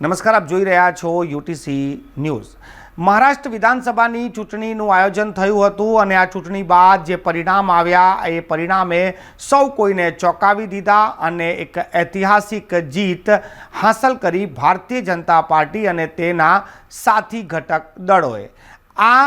નમસ્કાર, આપ જોઈ રહ્યા છો યુટીસી ન્યૂઝ। મહારાષ્ટ્ર વિધાનસભાની ચૂંટણીનું આયોજન થયું હતું અને આ ચૂંટણી બાદ જે પરિણામ આવ્યા એ પરિણામે સૌ કોઈને ચોંકાવી દીધા અને એક ઐતિહાસિક જીત હાંસલ કરી ભારતીય જનતા પાર્ટી અને તેના સાથી ઘટક દળોએ। આ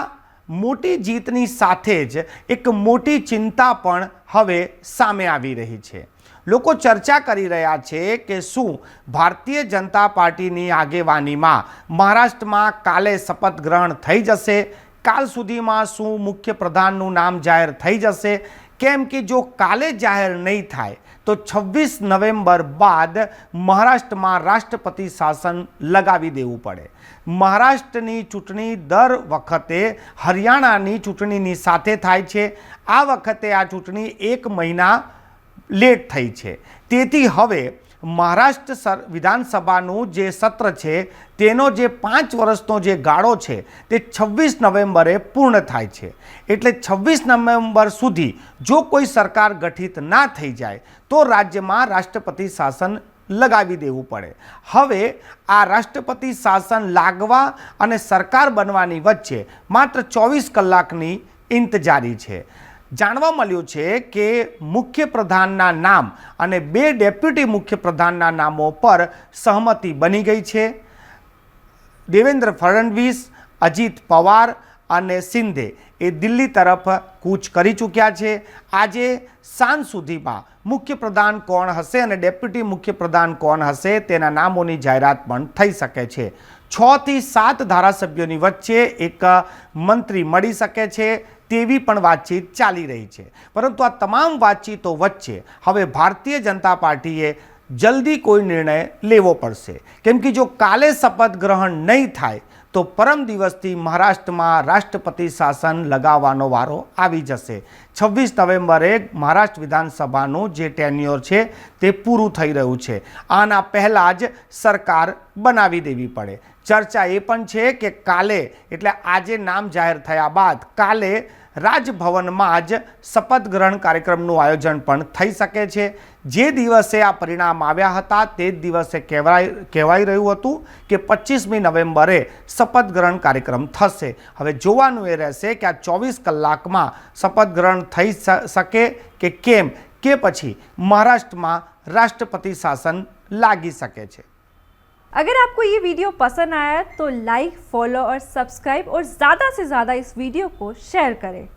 મોટી જીતની સાથે જ એક મોટી ચિંતા પણ હવે સામે આવી રહી છે। લોકો ચર્ચા કરી રહ્યા છે કે શું ભારતીય જનતા પાર્ટીની આગેવાનીમાં મહારાષ્ટ્રમાં કાલે શપથ ગ્રહણ થઈ જશે? કાલ સુધીમાં શું મુખ્ય પ્રધાનનું નામ જાહેર થઈ જશે? કેમ કે જો કાલે જાહેર નહીં થાય તો 26 નવેમ્બર બાદ મહારાષ્ટ્રમાં રાષ્ટ્રપતિ શાસન લગાવી દેવું પડે। મહારાષ્ટ્રની ચૂંટણી દર વખતે હરિયાણાની ચૂંટણીની સાથે થાય છે। આ વખતે આ ચૂંટણી 1 મહિના લેટ થઈ છે। તેથી હવે મહારાષ્ટ્ર વિધાનસભાનું જે સત્ર છે તેનો જે 5 વર્ષનો જે ગાળો છે તે 26 નવેમ્બરે પૂર્ણ થાય છે। એટલે 26 નવેમ્બર સુધી જો કોઈ સરકાર ગઠિત ના થઈ જાય તો રાજ્યમાં રાષ્ટ્રપતિ શાસન લગાવી દેવું પડે। હવે આ રાષ્ટ્રપતિ શાસન લાગવા અને સરકાર બનવાની વચ્ચે માત્ર 24 કલાકની ઇંતજારી છે। જાણવા મળ્યું છે કે મુખ્ય પ્રધાનના નામ અને 2 ડેપ્યુટી મુખ્ય પ્રધાનના નામો પર સહમતિ બની ગઈ છે। દેવેન્દ્ર ફડણવીસ, અજીત પવાર અને શિંદે એ દિલ્હી તરફ કૂચ કરી ચૂક્યા છે। આજે સાંજ સુધીમાં મુખ્ય પ્રધાન કોણ હશે અને ડેપ્યુટી મુખ્ય પ્રધાન કોણ હશે તેના નામોની જાહેરાત પણ થઈ શકે છે। 6 થી 7 ધારાસભ્યોની વચ્ચે એક મંત્રી મળી શકે છે તેવી પણ વાતચીત ચાલી રહી છે। પરંતુ આ તમામ વાતચીતો વચ્ચે હવે ભારતીય જનતા પાર્ટીએ જલ્દી કોઈ નિર્ણય લેવો પડશે। કેમ કે જો કાલે શપથ ગ્રહણ નહીં થાય તો પરમ દિવસથી મહારાષ્ટ્રમાં રાષ્ટ્રપતિ શાસન લગાવવાનો વારો આવી જશે। 26 નવેમ્બરે મહારાષ્ટ્ર વિધાનસભાનું જે ટેન્યોર છે તે પૂરું થઈ રહ્યું છે। આના પહેલાં જ સરકાર બનાવી દેવી પડે। ચર્ચા એ પણ છે કે કાલે એટલે આજે નામ જાહેર થયા બાદ કાલે રાજભવનમાં જ શપથ ગ્રહણ કાર્યક્રમનું આયોજન પણ થઈ શકે છે। જે દિવસે આ પરિણામ આવ્યા હતા તે જ દિવસે કહેવાઈ રહ્યું હતું કે 25મી નવેમ્બરે શપથ ગ્રહણ કાર્યક્રમ થશે। હવે જોવાનું એ રહેશે કે આ 24 કલાકમાં શપથ ગ્રહણ થઈ શકે કે કેમ, કે પછી મહારાષ્ટ્રમાં राष्ट्रपति शासन लागी सके छे। अगर आपको ये वीडियो पसंद आया तो लाइक, फॉलो और सब्सक्राइब और ज़्यादा से ज़्यादा इस वीडियो को शेयर करें।